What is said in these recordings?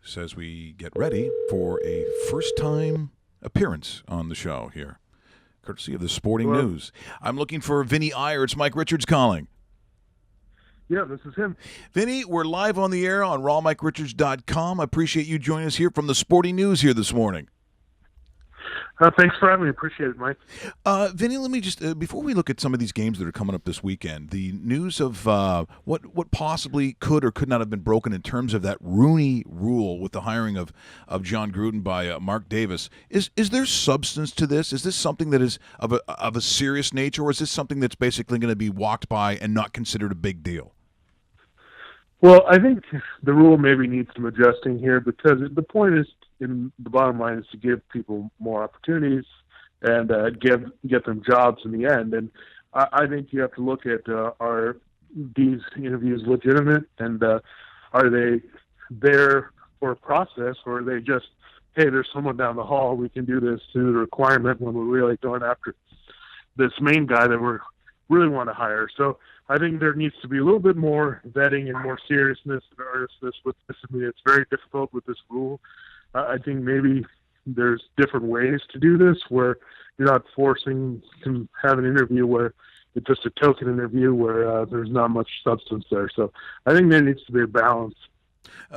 says we get ready for a first-time appearance on the show here, courtesy of the Sporting News. I'm looking for Vinnie Iyer. It's Mike Richards calling. Yeah, this is him. Vinnie, we're live on the air on rawmikeRichards.com. I appreciate you joining us here from the Sporting News here this morning. Thanks for having me. Appreciate it, Mike. Vinnie, let me just, before we look at some of these games that are coming up this weekend, the news of what possibly could or could not have been broken in terms of that Rooney rule with the hiring of John Gruden by Mark Davis. Is there substance to this? Is this something that is of a serious nature, or is this something that's basically going to be walked by and not considered a big deal? Well, I think the rule maybe needs some adjusting here, because the point is, in the bottom line, is to give people more opportunities and get them jobs in the end. And I think you have to look at, are these interviews legitimate, and are they there for a process, or are they just, hey, there's someone down the hall, we can do this to the requirement, when we're really going after this main guy that we really want to hire. So I think there needs to be a little bit more vetting and more seriousness and earnestness with this. I mean, it's very difficult with this rule. I think maybe there's different ways to do this, where you're not forcing to have an interview where it's just a token interview where there's not much substance there. So I think there needs to be a balance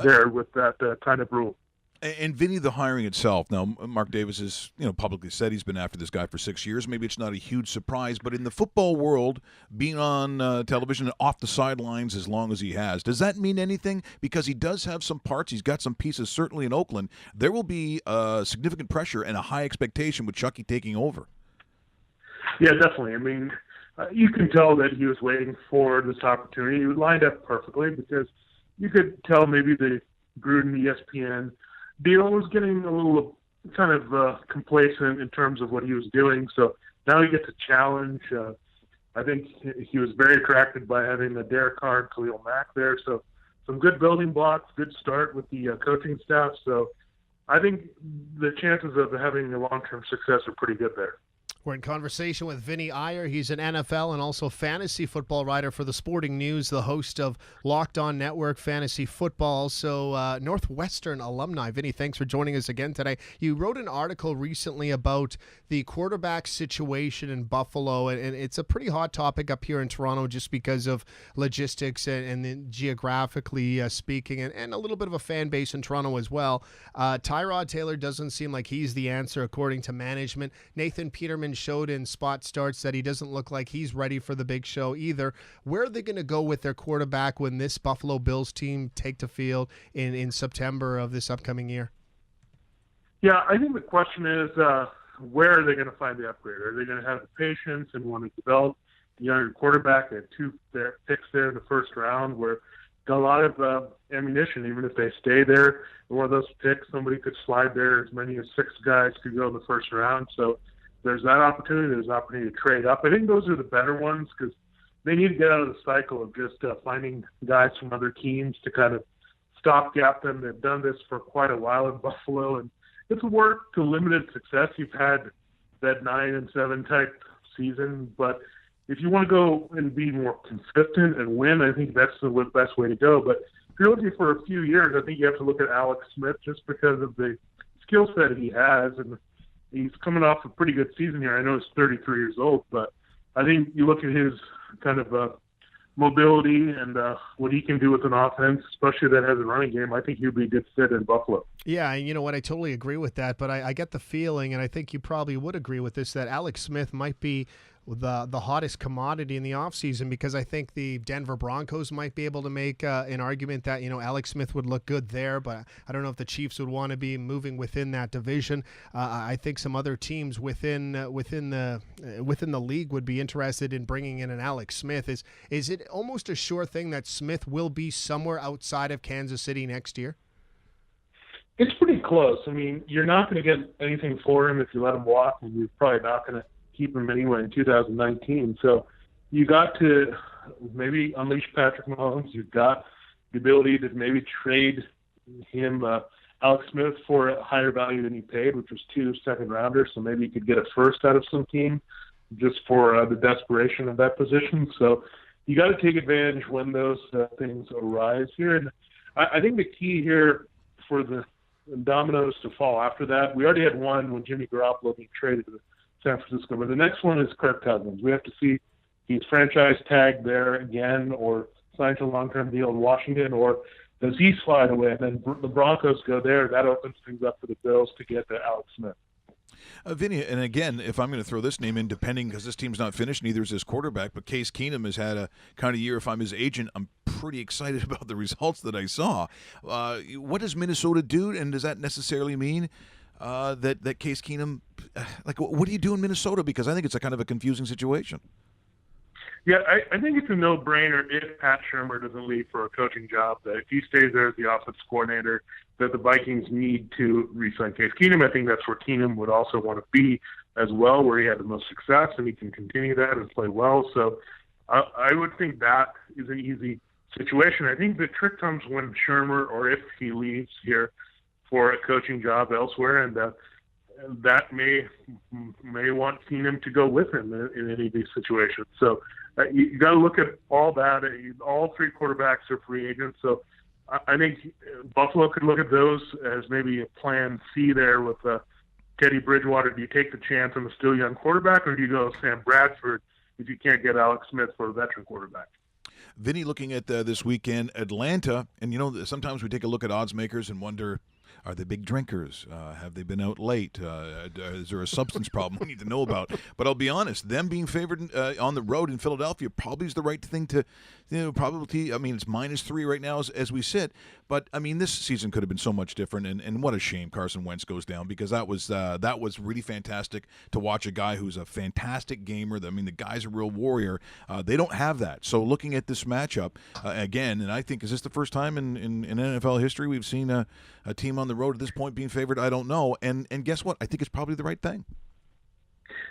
there with that kind of rule. And Vinnie, the hiring itself. Now, Mark Davis has, publicly said he's been after this guy for 6 years. Maybe it's not a huge surprise, but in the football world, being on television and off the sidelines as long as he has, does that mean anything? Because he does have some parts. He's got some pieces, certainly in Oakland. There will be significant pressure and a high expectation with Chucky taking over. Yeah, definitely. I mean, you can tell that he was waiting for this opportunity. He was lined up perfectly, because you could tell maybe the Gruden, ESPN deal was getting a little kind of complacent in terms of what he was doing. So now he gets a challenge. I think he was very attracted by having the Derek Carr and Khalil Mack there. So some good building blocks, good start with the coaching staff. So I think the chances of having a long-term success are pretty good there. We're in conversation with Vinnie Iyer. He's an NFL and also fantasy football writer for the Sporting News, the host of Locked On Network Fantasy Football. So Northwestern alumni. Vinnie, thanks for joining us again today. You wrote an article recently about the quarterback situation in Buffalo, and it's a pretty hot topic up here in Toronto just because of logistics and geographically speaking, and a little bit of a fan base in Toronto as well. Tyrod Taylor doesn't seem like he's the answer according to management. Nathan Peterman showed in spot starts that he doesn't look like he's ready for the big show either. Where are they going to go with their quarterback when this Buffalo Bills team take the field in September of this upcoming year? Yeah, I think the question is, where are they going to find the upgrade? Are they going to have the patience and want to develop the younger quarterback? They had 2 picks there in the first round, where got a lot of ammunition. Even if they stay there, one of those picks, somebody could slide there. As many as 6 guys could go in the first round. So there's that opportunity. There's an opportunity to trade up. I think those are the better ones, because they need to get out of the cycle of just finding guys from other teams to kind of stopgap them. They've done this for quite a while in Buffalo, and it's worked to limited success. You've had that 9-7 type season, but if you want to go and be more consistent and win, I think that's the best way to go. But if you're looking for a few years, I think you have to look at Alex Smith, just because of the skill set he has, and he's coming off a pretty good season here. I know he's 33 years old, but I think you look at his kind of mobility and what he can do with an offense, especially that has a running game. I think he'd be a good fit in Buffalo. Yeah, and you know what? I totally agree with that, but I get the feeling, and I think you probably would agree with this, that Alex Smith might be the hottest commodity in the offseason, because I think the Denver Broncos might be able to make an argument that, Alex Smith would look good there, but I don't know if the Chiefs would want to be moving within that division. I think some other teams within the league would be interested in bringing in an Alex Smith. Is it almost a sure thing that Smith will be somewhere outside of Kansas City next year? It's pretty close. I mean, you're not going to get anything for him if you let him walk, and you're probably not going to keep him anyway in 2019. So you got to maybe unleash Patrick Mahomes. You've got the ability to maybe trade him, Alex Smith, for a higher value than he paid, which was 2 second-rounders. So maybe you could get a first out of some team just for the desperation of that position. So you got to take advantage when those things arise here. And I think the key here for the dominoes to fall after that. We already had one when Jimmy Garoppolo being traded to San Francisco, but the next one is Kirk Cousins. We have to see if he's franchise tagged there again or signed to a long-term deal in Washington, or does he slide away and then the Broncos go there? That opens things up for the Bills to get to Alex Smith. Vinny, and again, if I'm going to throw this name in, depending, because this team's not finished, neither is his quarterback, but Case Keenum has had a kind of year. If I'm his agent, I'm pretty excited about the results that I saw. What does Minnesota do, and does that necessarily mean that Case Keenum, what do you do in Minnesota? Because I think it's a kind of a confusing situation. Yeah, I think it's a no-brainer if Pat Shurmur doesn't leave for a coaching job, that if he stays there as the offensive coordinator, that the Vikings need to re-sign Case Keenum. I think that's where Keenum would also want to be as well, where he had the most success, and he can continue that and play well. So I would think that is an easy situation. I think the trick comes when Shurmur, or if he leaves here for a coaching job elsewhere, and that may want Keenum to go with him in any of these situations. So you got to look at all that. All three quarterbacks are free agents, so I think Buffalo could look at those as maybe a plan C there with Teddy Bridgewater. Do you take the chance on the still young quarterback, or do you go Sam Bradford if you can't get Alex Smith for a veteran quarterback? Vinny, looking at this weekend, Atlanta, and sometimes we take a look at odds makers and wonder, are they big drinkers? Have they been out late? Is there a substance problem we need to know about? But I'll be honest, them being favored on the road in Philadelphia probably is the right thing to, probably. I mean, it's -3 right now as we sit. But I mean, this season could have been so much different. And what a shame Carson Wentz goes down, because that was really fantastic to watch a guy who's a fantastic gamer. I mean, the guy's a real warrior. They don't have that. So looking at this matchup again, and I think, is this the first time in NFL history we've seen a team on the road at this point being favored? I don't know. And guess what? I think it's probably the right thing.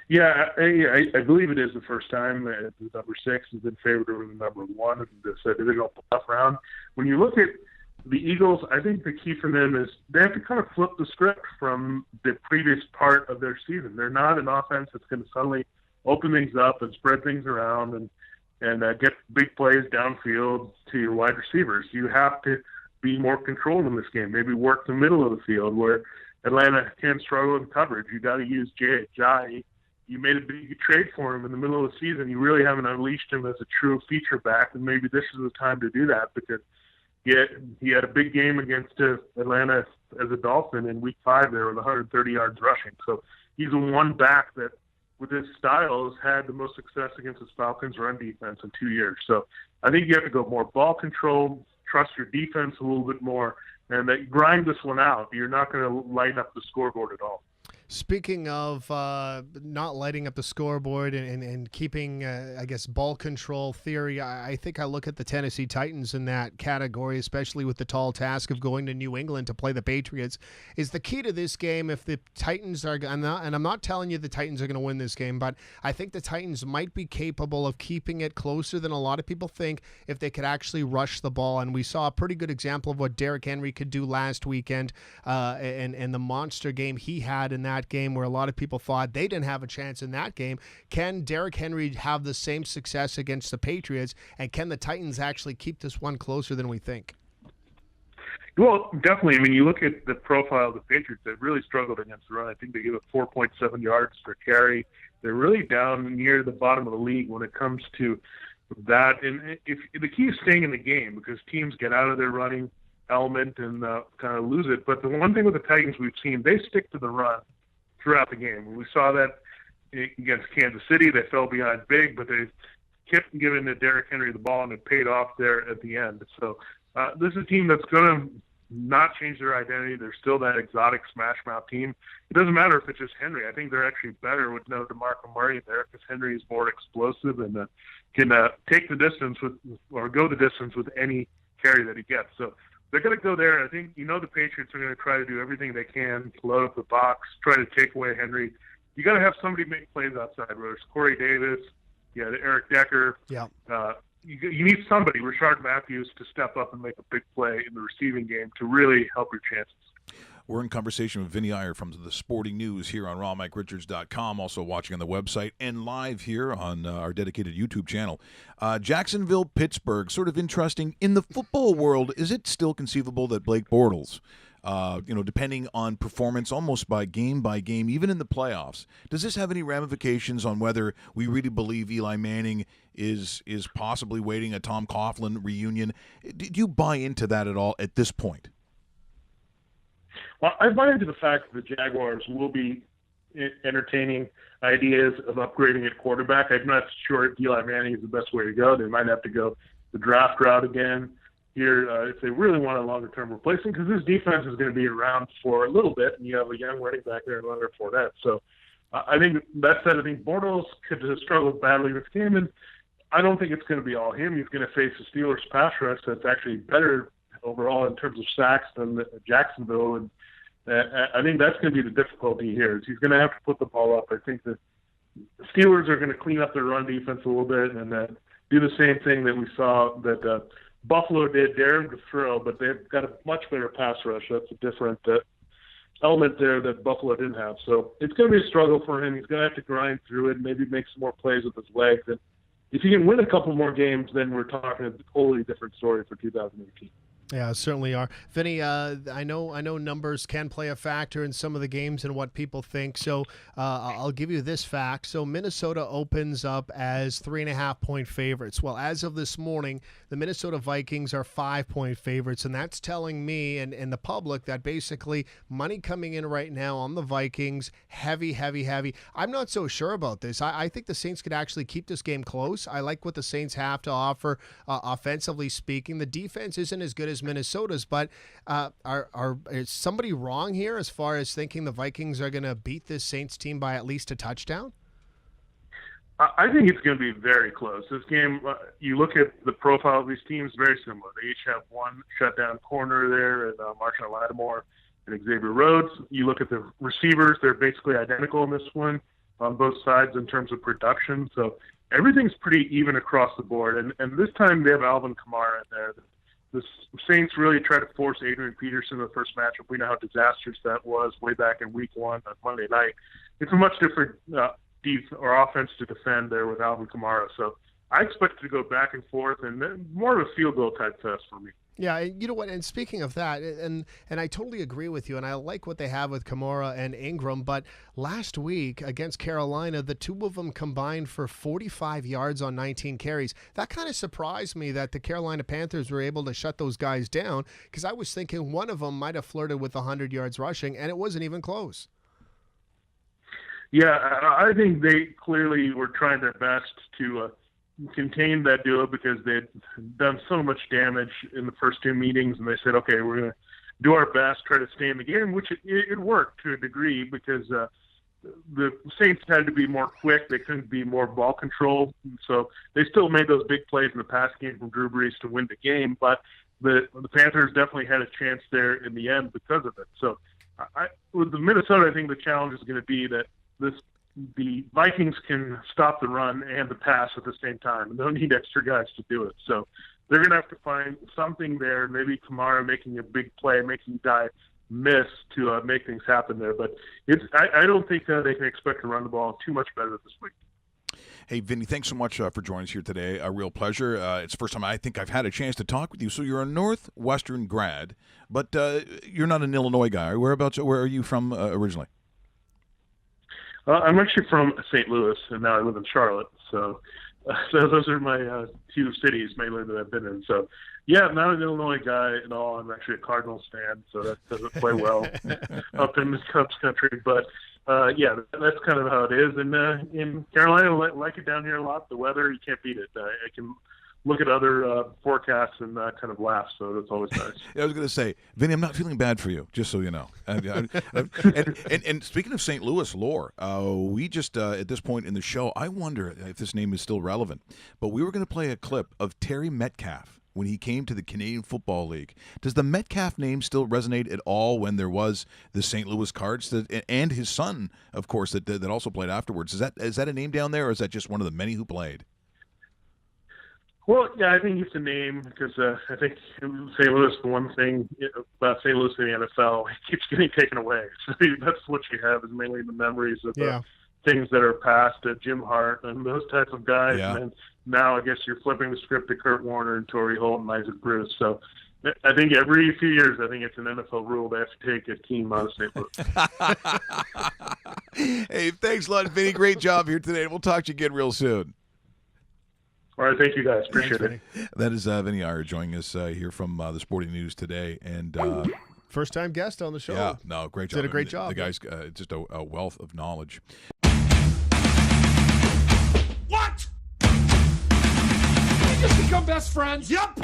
Yeah, I believe it is the first time that the number 6 has been favored over the number 1 in this divisional playoff round. When you look at the Eagles, I think the key for them is they have to kind of flip the script from the previous part of their season. They're not an offense that's going to suddenly open things up and spread things around and get big plays downfield to your wide receivers. You have to be more controlled in this game. Maybe work the middle of the field where Atlanta can struggle in coverage. You got to use Jai. You made a big trade for him in the middle of the season. You really haven't unleashed him as a true feature back, and maybe this is the time to do that, because he had a big game against Atlanta as a Dolphin in Week 5 there with 130 yards rushing. So he's the one back that, with his style, has had the most success against the Falcons' run defense in 2 years. So I think you have to go more ball control, trust your defense a little bit more, and that grind this one out. You're not going to lighten up the scoreboard at all. Speaking of not lighting up the scoreboard and keeping, ball control theory, I think I look at the Tennessee Titans in that category, especially with the tall task of going to New England to play the Patriots. Is the key to this game if the Titans are, and I'm not telling you the Titans are going to win this game, but I think the Titans might be capable of keeping it closer than a lot of people think if they could actually rush the ball. And we saw a pretty good example of what Derrick Henry could do last weekend and the monster game he had in that game, where a lot of people thought they didn't have a chance in that game. Can Derrick Henry have the same success against the Patriots, and can the Titans actually keep this one closer than we think? Well, definitely. I mean, you look at the profile of the Patriots, they really struggled against the run. I think they give up 4.7 yards per carry. They're really down near the bottom of the league when it comes to that. And if the key is staying in the game, because teams get out of their running element and kind of lose it. But the one thing with the Titans we've seen, they stick to the run throughout the game. We saw that against Kansas City. They fell behind big, but they kept giving to Derrick Henry the ball, and it paid off there at the end. So this is a team that's going to not change their identity. They're still that exotic smash mouth team. It doesn't matter if it's just Henry. I think they're actually better with no DeMarco Murray there, because Henry is more explosive and can take the distance go the distance with any carry that he gets. So they're going to go there. I think, the Patriots are going to try to do everything they can to load up the box, try to take away Henry. You got to have somebody make plays outside. Whether it's Corey Davis, Eric Decker. Yeah. You need somebody, Rashard Matthews, to step up and make a big play in the receiving game to really help your chances. We're in conversation with Vinnie Iyer from the Sporting News here on rawmikerichards.com, also watching on the website and live here on our dedicated YouTube channel. Jacksonville, Pittsburgh, sort of interesting. In the football world, is it still conceivable that Blake Bortles depending on performance, almost by game, even in the playoffs. Does this have any ramifications on whether we really believe Eli Manning is possibly waiting a Tom Coughlin reunion? Do you buy into that at all at this point? Well, I buy into the fact that the Jaguars will be entertaining ideas of upgrading at quarterback. I'm not sure if Eli Manning is the best way to go. They might have to go the draft route again here if they really want a longer-term replacement, because this defense is going to be around for a little bit, and you have a young running back there in Leonard Fournette. So I think that said, I think Bortles could struggle badly this game, and I don't think it's going to be all him. He's going to face the Steelers pass rush that's actually better overall in terms of sacks than Jacksonville, and I think that's going to be the difficulty here. Is he's going to have to put the ball up. I think the Steelers are going to clean up their run defense a little bit and do the same thing that we saw that Buffalo did, dare him to throw, but they've got a much better pass rush. That's a different element there that Buffalo didn't have. So it's going to be a struggle for him. He's going to have to grind through it, maybe make some more plays with his legs. And if he can win a couple more games, then we're talking a totally different story for 2018. Yeah, certainly are. Vinnie, I know numbers can play a factor in some of the games and what people think. So I'll give you this fact. So Minnesota opens up as 3.5-point favorites. Well, as of this morning, the Minnesota Vikings are 5-point favorites, and that's telling me and the public that basically money coming in right now on the Vikings, heavy. I'm not so sure about this. I think the Saints could actually keep this game close. I like what the Saints have to offer offensively speaking. The defense isn't as good as Minnesota's, but is somebody wrong here as far as thinking the Vikings are going to beat this Saints team by at least a touchdown? I think it's going to be very close. This game, you look at the profile of these teams, very similar. They each have one shutdown corner there, and Marshawn Lattimore and Xavier Rhodes. You look at the receivers; they're basically identical in this one on both sides in terms of production. So everything's pretty even across the board. And this time they have Alvin Kamara in there. The Saints really tried to force Adrian Peterson in the first matchup. We know how disastrous that was way back in Week 1 on Monday night. It's a much different offense to defend there with Alvin Kamara. So I expect it to go back and forth and more of a field goal type fest for me. Yeah, you know what, and speaking of that, and I totally agree with you, and I like what they have with Kamara and Ingram, but last week against Carolina, the two of them combined for 45 yards on 19 carries. That kind of surprised me that the Carolina Panthers were able to shut those guys down, because I was thinking one of them might have flirted with 100 yards rushing, and it wasn't even close. Yeah, I think they clearly were trying their best to contain that duo because they'd done so much damage in the first two meetings, and they said, okay, we're going to do our best, try to stay in the game, which it worked to a degree because the Saints had to be more quick. They couldn't be more ball control. So they still made those big plays in the pass game from Drew Brees to win the game, but the Panthers definitely had a chance there in the end because of it. So with the Minnesota, I think the challenge is going to be that the Vikings can stop the run and the pass at the same time, and they'll need extra guys to do it. So they're going to have to find something there, maybe Kamara making a big play, making a guy miss to make things happen there. But I don't think they can expect to run the ball too much better this week. Hey, Vinnie, thanks so much for joining us here today. A real pleasure. It's the first time I think I've had a chance to talk with you. So you're a Northwestern grad, but you're not an Illinois guy. Where are you from originally? I'm actually from St. Louis, and now I live in Charlotte. So those are my two cities mainly that I've been in. So, yeah, I'm not an Illinois guy at all. I'm actually a Cardinals fan, so that doesn't play well up in the Cubs country. But, yeah, that's kind of how it is. And in Carolina, I like it down here a lot. The weather, you can't beat it. I can look at other forecasts and kind of laugh, so that's always nice. I was going to say, Vinny, I'm not feeling bad for you, just so you know. And speaking of St. Louis lore, we just, at this point in the show, I wonder if this name is still relevant, but we were going to play a clip of Terry Metcalf when he came to the Canadian Football League. Does the Metcalf name still resonate at all when there was the St. Louis Cards and his son, of course, that also played afterwards? Is that a name down there, or is that just one of the many who played? Well, yeah, I think it's a name because I think St. Louis, the one thing about St. Louis in the NFL, it keeps getting taken away. So that's what you have is mainly the memories of things that are past, Jim Hart and those types of guys. Yeah. And now I guess you're flipping the script to Kurt Warner and Torrey Holt and Isaac Bruce. So I think every few years, I think it's an NFL rule they have to take a team out of St. Louis. Hey, thanks a lot, Vinny. Great job here today. We'll talk to you again real soon. All right, thank you guys. Appreciate it. That is Vinnie Iyer joining us here from the Sporting News today. And First-time guest on the show. yeah, no, great job. Did a great job. The guy's just a wealth of knowledge. What? We just become best friends? Yep.